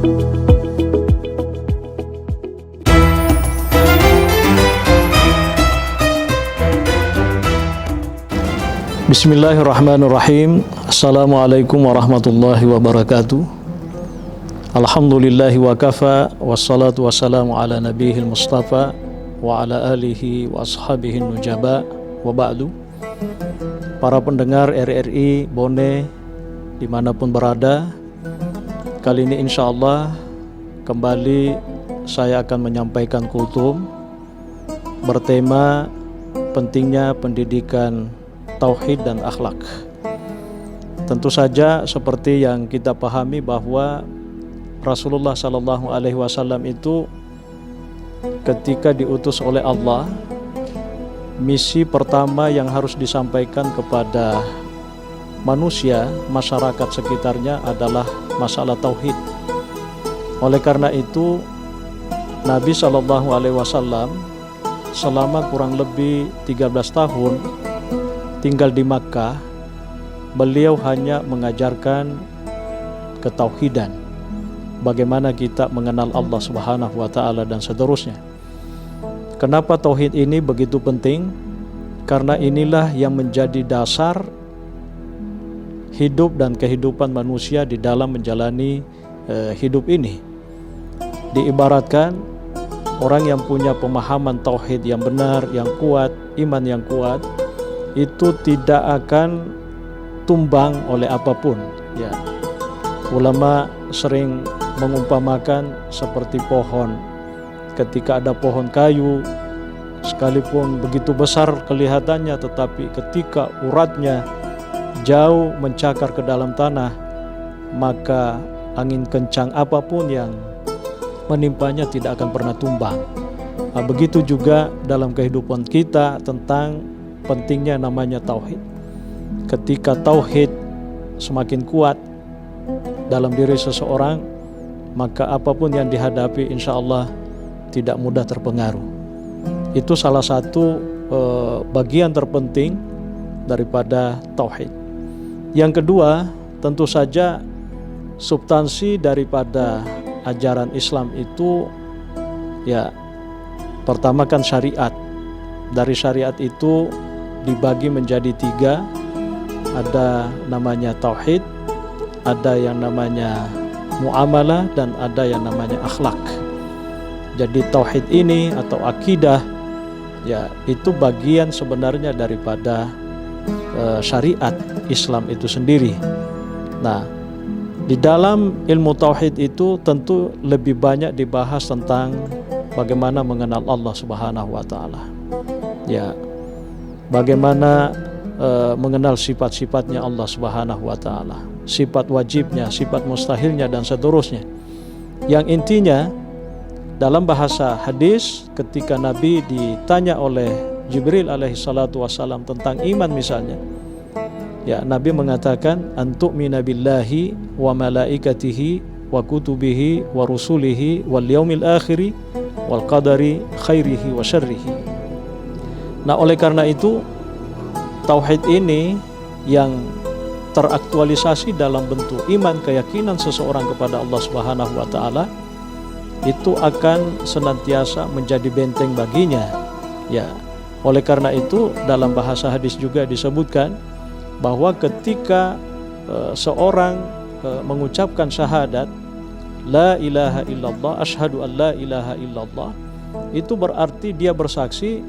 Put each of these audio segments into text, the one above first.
Bismillahirrahmanirrahim. Assalamualaikum warahmatullahi wabarakatuh. Alhamdulillahi wa kafa, wassalatu wassalamu ala nabiyil mustafa wa ala alihi wa ashabihi nujaba, wa ba'du. Para pendengar RRI Bone dimanapun berada, kali ini insyaallah kembali saya akan menyampaikan kultum bertema pentingnya pendidikan tauhid dan akhlak. Tentu saja seperti yang kita pahami bahwa Rasulullah Shallallahu Alaihi Wasallam itu ketika diutus oleh Allah, misi pertama yang harus disampaikan kepada manusia, masyarakat sekitarnya adalah masalah tauhid. Oleh karena itu Nabi Shallallahu Alaihi Wasallam selama kurang lebih 13 tahun tinggal di Makkah, beliau hanya mengajarkan ketauhidan, bagaimana kita mengenal Allah Subhanahu wa Ta'ala dan seterusnya. Kenapa tauhid ini begitu penting? Karena inilah yang menjadi dasar hidup dan kehidupan manusia di dalam menjalani hidup ini. Diibaratkan orang yang punya pemahaman tauhid yang benar, yang kuat, iman yang kuat, itu tidak akan tumbang oleh apapun. Ya, ulama sering mengumpamakan seperti pohon. Ketika ada pohon kayu, sekalipun begitu besar kelihatannya, tetapi ketika uratnya jauh mencakar ke dalam tanah, maka angin kencang apapun yang menimpanya tidak akan pernah tumbang. Nah, begitu juga dalam kehidupan kita tentang pentingnya namanya tauhid. Ketika tauhid semakin kuat dalam diri seseorang, maka apapun yang dihadapi insya Allah tidak mudah terpengaruh. Itu salah satu bagian terpenting daripada tauhid. Yang kedua, tentu saja substansi daripada ajaran Islam itu, ya, pertama kan syariat. Dari syariat itu dibagi menjadi 3. Ada namanya tauhid, ada yang namanya muamalah, dan ada yang namanya akhlak. Jadi tauhid ini atau akidah, ya, itu bagian sebenarnya daripada syariat Islam itu sendiri. Nah, di dalam ilmu tauhid itu tentu lebih banyak dibahas tentang bagaimana mengenal Allah Subhanahu wa Ta'ala. Ya, bagaimana mengenal sifat-sifatnya Allah Subhanahu wa Ta'ala, sifat wajibnya, sifat mustahilnya, dan seterusnya. Yang intinya dalam bahasa hadis, ketika Nabi ditanya oleh Jibril alaihi salatu wassalam tentang iman misalnya, ya, Nabi mengatakan antu'mina billahi wa malaikatihi wa kutubihi wa rusulihi wal yaumil akhiri wal qadari khairihi wa syarrihi. Nah, oleh karena itu tauhid ini yang teraktualisasi dalam bentuk iman, keyakinan seseorang kepada Allah Subhanahu wa Ta'ala, itu akan senantiasa menjadi benteng baginya. Ya, oleh karena itu dalam bahasa hadis juga disebutkan bahwa ketika seorang mengucapkan syahadat la ilaha illallah, asyhadu an la ilaha illallah, itu berarti dia bersaksi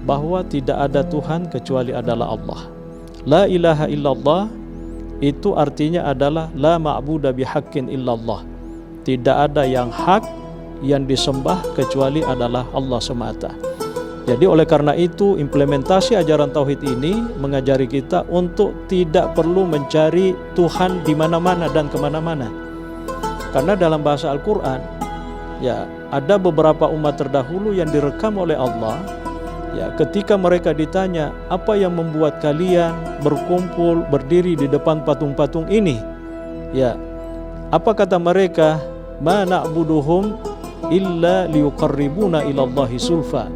bahwa tidak ada Tuhan kecuali adalah Allah. La ilaha illallah itu artinya adalah la ma'buda bihaqqin illallah. Tidak ada yang hak yang disembah kecuali adalah Allah semata. Jadi oleh karena itu implementasi ajaran tauhid ini mengajari kita untuk tidak perlu mencari Tuhan di mana-mana dan kemana-mana. Karena dalam bahasa Al-Quran, ya, ada beberapa umat terdahulu yang direkam oleh Allah. Ya, ketika mereka ditanya, apa yang membuat kalian berkumpul berdiri di depan patung-patung ini? Ya, apa kata mereka? Ma na'buduhum illa liyuqarribuna ilallahi sulfa.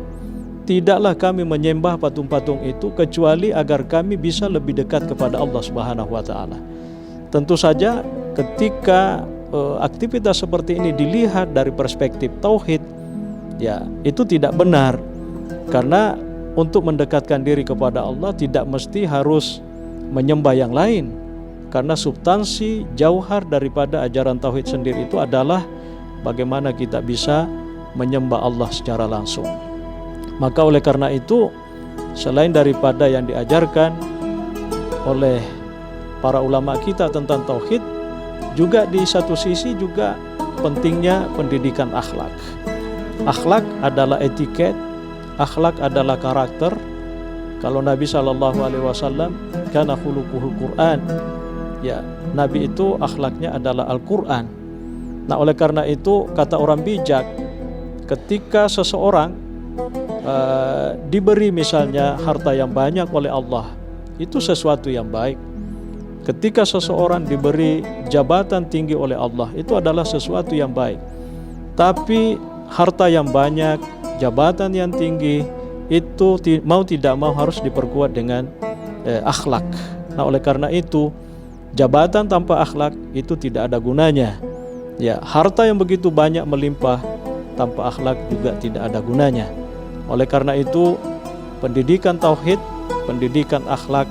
Tidaklah kami menyembah patung-patung itu kecuali agar kami bisa lebih dekat kepada Allah Subhanahu wa Ta'ala. Tentu saja ketika aktivitas seperti ini dilihat dari perspektif tauhid, ya itu tidak benar. Karena untuk mendekatkan diri kepada Allah tidak mesti harus menyembah yang lain, karena substansi jauhar daripada ajaran tauhid sendiri itu adalah bagaimana kita bisa menyembah Allah secara langsung. Maka oleh karena itu, selain daripada yang diajarkan oleh para ulama kita tentang tauhid, juga di satu sisi juga pentingnya pendidikan akhlak. Akhlak adalah etiket, akhlak adalah karakter. Kalau Nabi SAW kana khuluquhul Quran, ya Nabi itu akhlaknya adalah Al-Quran. Nah oleh karena itu kata orang bijak, ketika seseorang diberi misalnya harta yang banyak oleh Allah, itu sesuatu yang baik. Ketika seseorang diberi jabatan tinggi oleh Allah, itu adalah sesuatu yang baik. Tapi harta yang banyak, jabatan yang tinggi, itu mau tidak mau harus diperkuat dengan akhlak. Nah oleh karena itu, jabatan tanpa akhlak itu tidak ada gunanya. Ya, harta yang begitu banyak melimpah tanpa akhlak juga tidak ada gunanya. Oleh karena itu, pendidikan tauhid, pendidikan akhlak,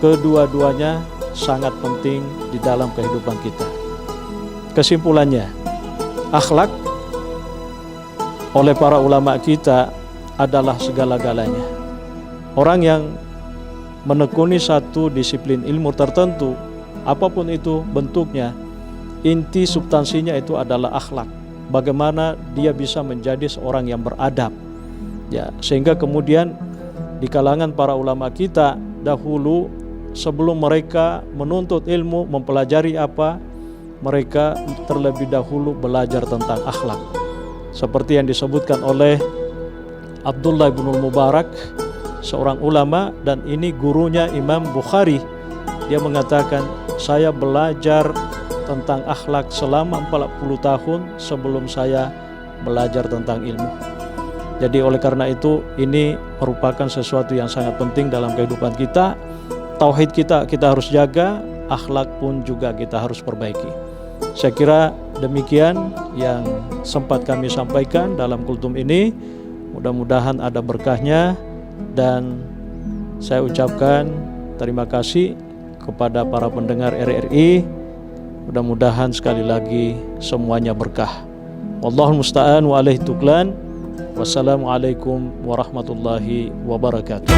kedua-duanya sangat penting di dalam kehidupan kita. Kesimpulannya, akhlak oleh para ulama kita adalah segala-galanya. Orang yang menekuni satu disiplin ilmu tertentu, apapun itu bentuknya, inti substansinya itu adalah akhlak. Bagaimana dia bisa menjadi seorang yang beradab, ya, sehingga kemudian di kalangan para ulama kita dahulu, sebelum mereka menuntut ilmu, mempelajari apa, mereka terlebih dahulu belajar tentang akhlak. Seperti yang disebutkan oleh Abdullah bin Mubarak, seorang ulama, dan ini gurunya Imam Bukhari. Dia mengatakan, saya belajar tentang akhlak selama 40 tahun sebelum saya belajar tentang ilmu. Jadi oleh karena itu, ini merupakan sesuatu yang sangat penting dalam kehidupan kita. Tauhid kita harus jaga, akhlak pun juga kita harus perbaiki. Saya kira demikian yang sempat kami sampaikan dalam kultum ini. Mudah-mudahan ada berkahnya, dan saya ucapkan terima kasih kepada para pendengar RRI. Mudah-mudahan sekali lagi semuanya berkah. Wallahul musta'an wa alaihi tuklan. Wassalamualaikum warahmatullahi wabarakatuh.